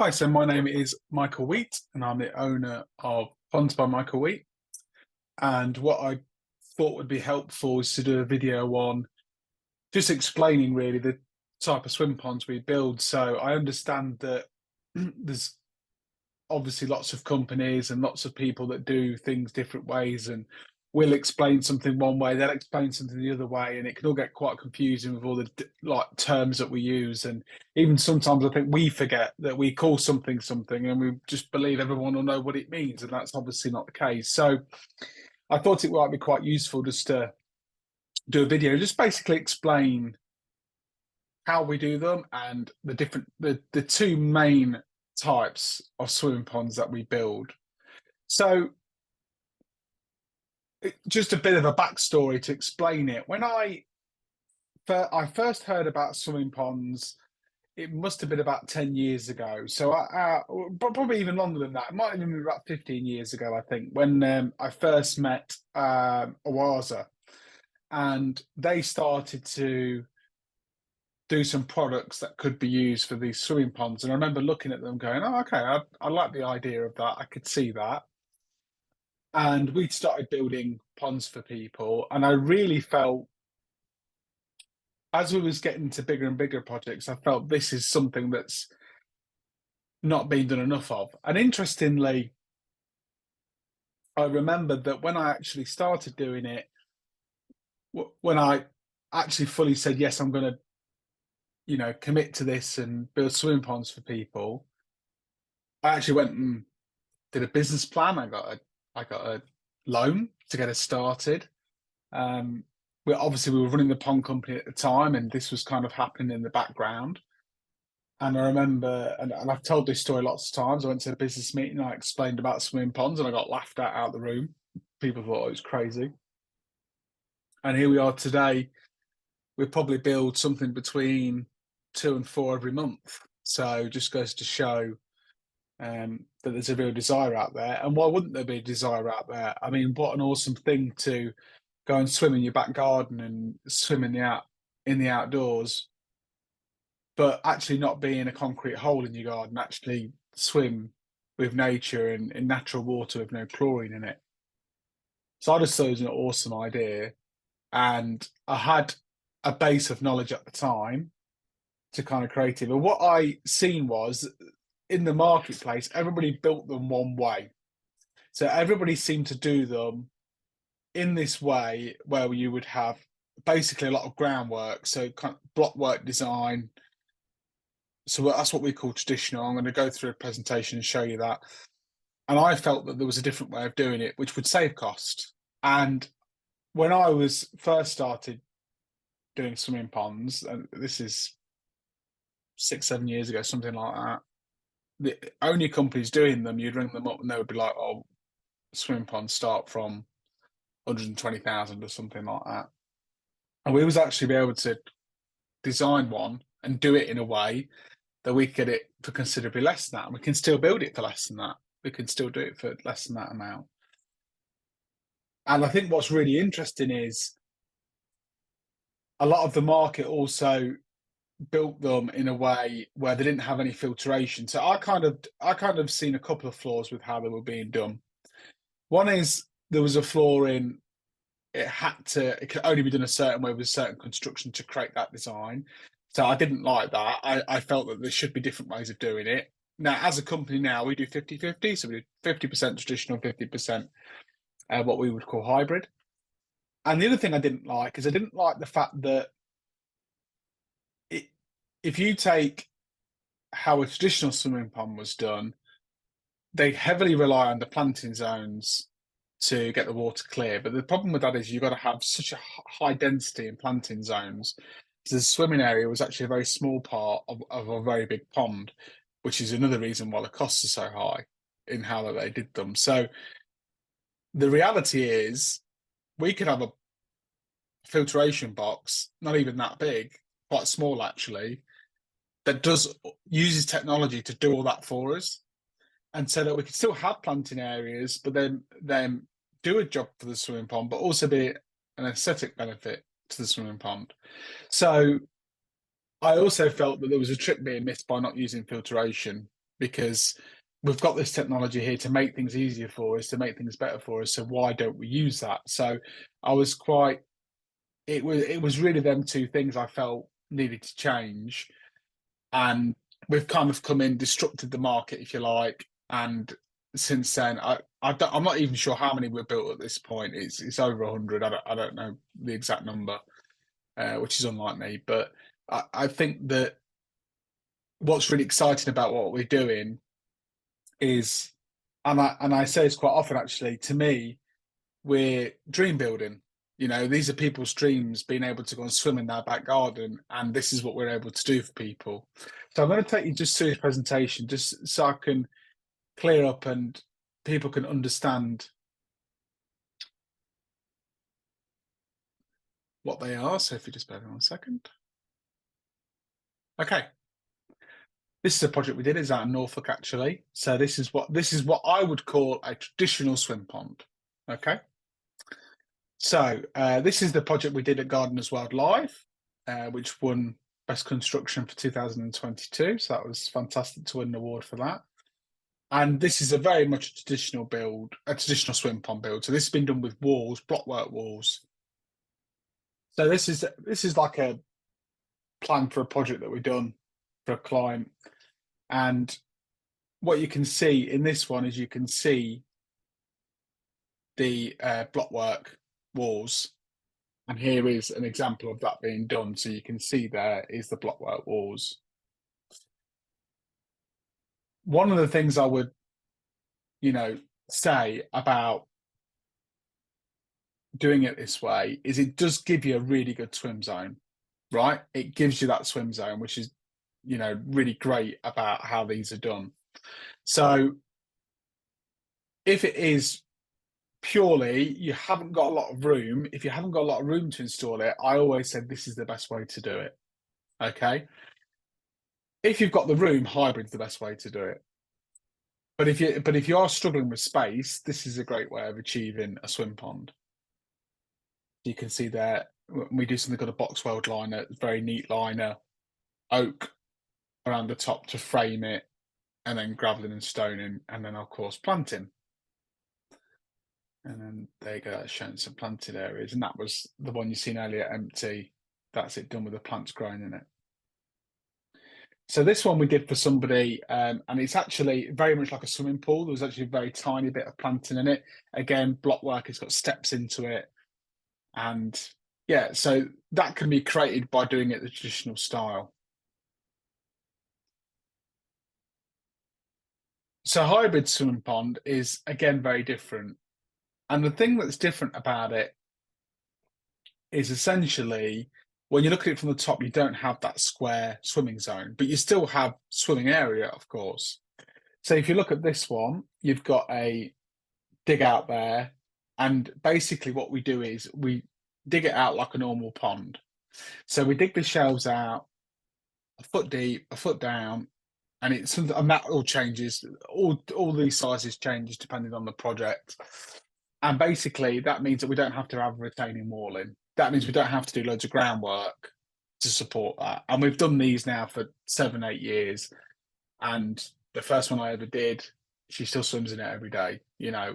Hi, so my name is Michael Wheat, and I'm the owner of Ponds by Michael Wheat. And what I thought would be helpful is to do a video on just explaining really the type of swim ponds we build. So I understand that there's obviously lots of companies and lots of people that do things different ways, and will explain something one way, they'll explain something the other way, and it can all get quite confusing with all the like terms that we use. And even sometimes I think we forget that we call something something and we just believe everyone will know what it means, and that's obviously not the case. So I thought it might be quite useful just to do a video, just basically explain how we do them and the two main types of swimming ponds that we build. So just a bit of a backstory to explain it. When I first heard about swimming ponds, it must have been about 10 years ago. So probably even longer than that. It might have been about 15 years ago, I think, when I first met Awaza, and they started to do some products that could be used for these swimming ponds. And I remember looking at them going, oh, okay, I like the idea of that. I could see that. And we'd started building ponds for people. And I really felt, as we was getting to bigger and bigger projects, I felt this is something that's not being done enough of. And interestingly, I remembered that when I actually started doing it, when I actually fully said, yes, I'm going to, commit to this and build swimming ponds for people, I actually went and did a business plan. I got a loan to get us started. We were running the pond company at the time, and this was kind of happening in the background. And I remember, and I've told this story lots of times. I went to a business meeting, and I explained about swimming ponds, and I got laughed at out of the room. People thought I was crazy. And here we are today. We probably build something between 2 and 4 every month. So just goes to show that there's a real desire out there. And why wouldn't there be a desire out there? I mean, what an awesome thing to go and swim in your back garden and swim in the outdoors, but actually not be in a concrete hole in your garden, actually swim with nature and in natural water with no chlorine in it. So I just thought it was an awesome idea. And I had a base of knowledge at the time to kind of create it. But what I seen was in the marketplace, everybody built them one way. So everybody seemed to do them in this way where you would have basically a lot of groundwork, so kind of block work design. So that's what we call traditional. I'm going to go through a presentation and show you that. And I felt that there was a different way of doing it, which would save cost. And when I was first started doing swimming ponds, and this is 6-7 years ago, something like that, the only companies doing them, you'd ring them up and they would be like, oh, swimming ponds start from 120,000 or something like that. And we was actually be able to design one and do it in a way that we could get it for considerably less than that. And we can still build it for less than that. We can still do it for less than that amount. And I think what's really interesting is a lot of the market also built them in a way where they didn't have any filtration. So I kind of seen a couple of flaws with how they were being done. One is there was a flaw in it could only be done a certain way with certain construction to create that design. So I didn't like that. I felt that there should be different ways of doing it. Now, as a company now, we do 50-50. So we do 50% traditional, 50% what we would call hybrid. And the other thing I didn't like is I didn't like the fact that if you take how a traditional swimming pond was done, they heavily rely on the planting zones to get the water clear. But the problem with that is you've got to have such a high density in planting zones. So the swimming area was actually a very small part of a very big pond, which is another reason why the costs are so high in how they did them. So the reality is we could have a filtration box, not even that big, quite small actually, that uses technology to do all that for us. And so that we could still have planting areas, but then do a job for the swimming pond, but also be an aesthetic benefit to the swimming pond. So I also felt that there was a trick being missed by not using filtration. because we've got this technology here to make things easier for us, to make things better for us. So why don't we use that? So I was quite. It was really them two things I felt needed to change, and we've kind of come in, disrupted the market, if you like, and since then, I'm not even sure how many we've built at this point. It's over 100. I don't know the exact number, which is unlike me. But I think that what's really exciting about what we're doing is, and I say this quite often actually, to me, we're dream building. You know, these are people's dreams, being able to go and swim in their back garden, and this is what we're able to do for people. So I'm going to take you just through this presentation, just so I can clear up and people can understand what they are. So if you just bear with me 1 second. Okay. This is a project we did. It's out in Norfolk, actually. So this is what I would call a traditional swim pond. Okay. So this is the project we did at Gardeners World Live, which won Best Construction for 2022. So that was fantastic to win an award for that. And this is a very much a traditional build, a traditional swim pond build. So this has been done with walls, blockwork walls. So this is like a plan for a project that we've done for a client. And what you can see in this one is you can see the blockwork walls. And here is an example of that being done. So you can see there is the blockwork walls. One of the things I would, say about doing it this way is it does give you a really good swim zone, right? It gives you that swim zone, which is, really great about how these are done. So if it is purely you haven't got a lot of room, if you haven't got a lot of room to install it, I always said this is the best way to do it. Okay. If you've got the room, hybrid's the best way to do it. But if you are struggling with space, this is a great way of achieving a swim pond. You can see there we do something called a box weld liner, very neat liner, oak around the top to frame it, and then graveling and stoning, and then of course planting. And then there you go, that's showing some planted areas. And that was the one you seen earlier, empty. That's it done with the plants growing in it. So this one we did for somebody, and it's actually very much like a swimming pool. There was actually a very tiny bit of planting in it. Again, blockwork, it's got steps into it. And yeah, so that can be created by doing it the traditional style. So hybrid swimming pond is, again, very different. And the thing that's different about it is essentially when you look at it from the top, you don't have that square swimming zone, but you still have swimming area, of course. So if you look at this one, you've got a dig out there. And basically what we do is we dig it out like a normal pond. So we dig the shelves out a foot deep, a foot down, and that all changes. All these sizes changes depending on the project. And basically that means that we don't have to have a retaining wall in. That means we don't have to do loads of groundwork to support that. And we've done these now for 7, 8 years. And the first one I ever did, she still swims in it every day,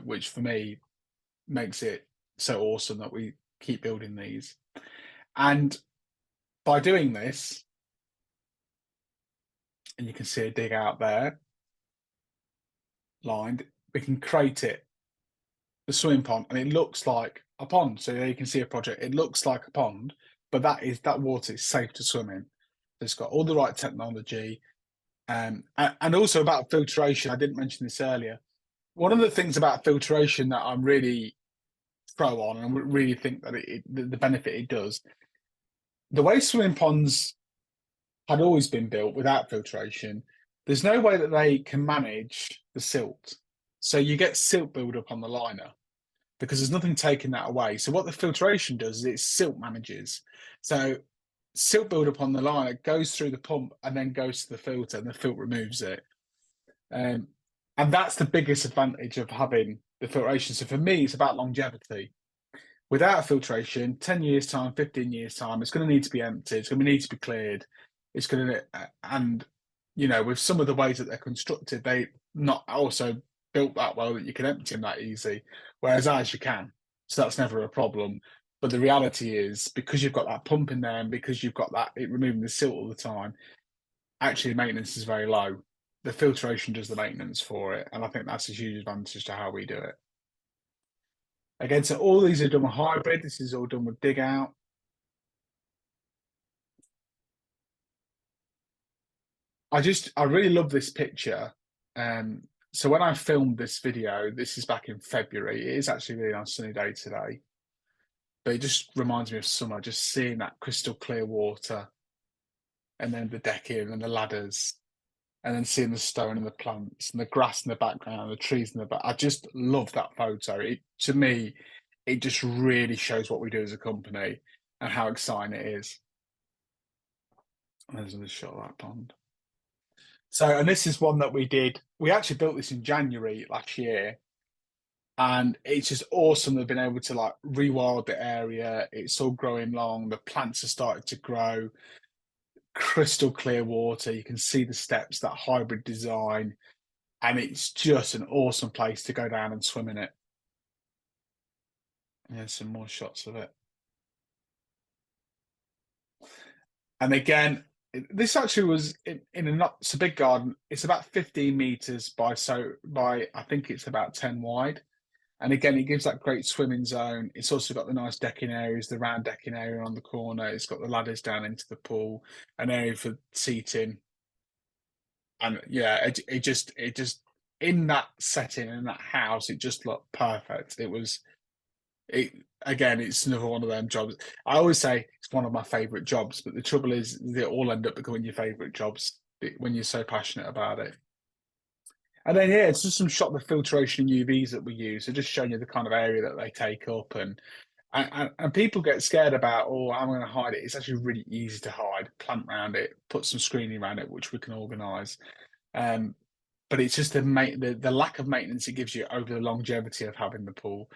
which for me makes it so awesome that we keep building these. And by doing this, and you can see a dig out there lined, we can create the swimming pond, and it looks like a pond. So there you can see a project. It looks like a pond, but that water is safe to swim in. It's got all the right technology. And also about filtration, I didn't mention this earlier. One of the things about filtration that I'm really pro on, and really think that the benefit it does, the way swimming ponds had always been built without filtration, there's no way that they can manage the silt. So you get silt buildup on the liner because there's nothing taking that away. So what the filtration does is it silt manages. So silt buildup on the liner goes through the pump and then goes to the filter, and the filter removes it. And that's the biggest advantage of having the filtration. So for me, it's about longevity. Without filtration, 10 years time, 15 years time, it's going to need to be emptied. It's going to need to be cleared. It's going to, and with some of the ways that they're constructed, they not also built that well that you can empty them that easy, whereas ours you can. So that's never a problem. But the reality is, because you've got that pump in there and because you've got that it removing the silt all the time, actually maintenance is very low. The filtration does the maintenance for it, and I think that's a huge advantage to how we do it. Again, so all these are done with hybrid. This is all done with dig out. I really love this picture. So when I filmed this video, this is back in February. It is actually a really nice sunny day today, but it just reminds me of summer, just seeing that crystal clear water and then the decking and the ladders and then seeing the stone and the plants and the grass in the background and the trees in the back. I just love that photo. To me, it just really shows what we do as a company and how exciting it is. And there's another shot of that pond. So, and this is one that we did. We actually built this in January last year, and it's just awesome. They've been able to like rewild the area. It's all growing long. The plants are starting to grow. Crystal clear water. You can see the steps, that hybrid design, and it's just an awesome place to go down and swim in it. And there's some more shots of it. And again, this actually was in a not so big garden. It's about 15 meters by I think it's about 10 wide. And again, it gives that great swimming zone. It's also got the nice decking areas, the round decking area on the corner. It's got the ladders down into the pool, an area for seating. And yeah, it just in that setting, in that house, it just looked perfect. It again, it's another one of them jobs. I always say it's one of my favorite jobs, but the trouble is they all end up becoming your favorite jobs when you're so passionate about it. And then yeah, it's just some shot of the filtration and UVs that we use. So just showing you the kind of area that they take up, and people get scared about, oh, I'm going to hide it. It's actually really easy to hide. Plant around it, put some screening around it, which we can organise. Um, but it's just the lack of maintenance it gives you over the longevity of having the pool.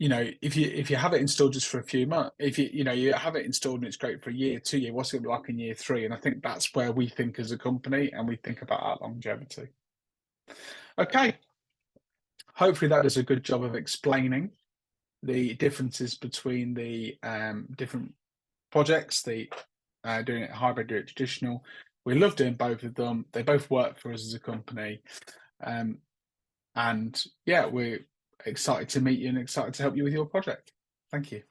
If you have it installed just for a few months, if you have it installed and it's great for a year, 2 year, what's it going to be like in year three? And I think that's where we think as a company, and we think about our longevity. Okay, hopefully that does a good job of explaining the differences between the different projects, the doing it hybrid, doing it traditional. We love doing both of them. They both work for us as a company. And yeah, we're excited to meet you and excited to help you with your project. Thank you.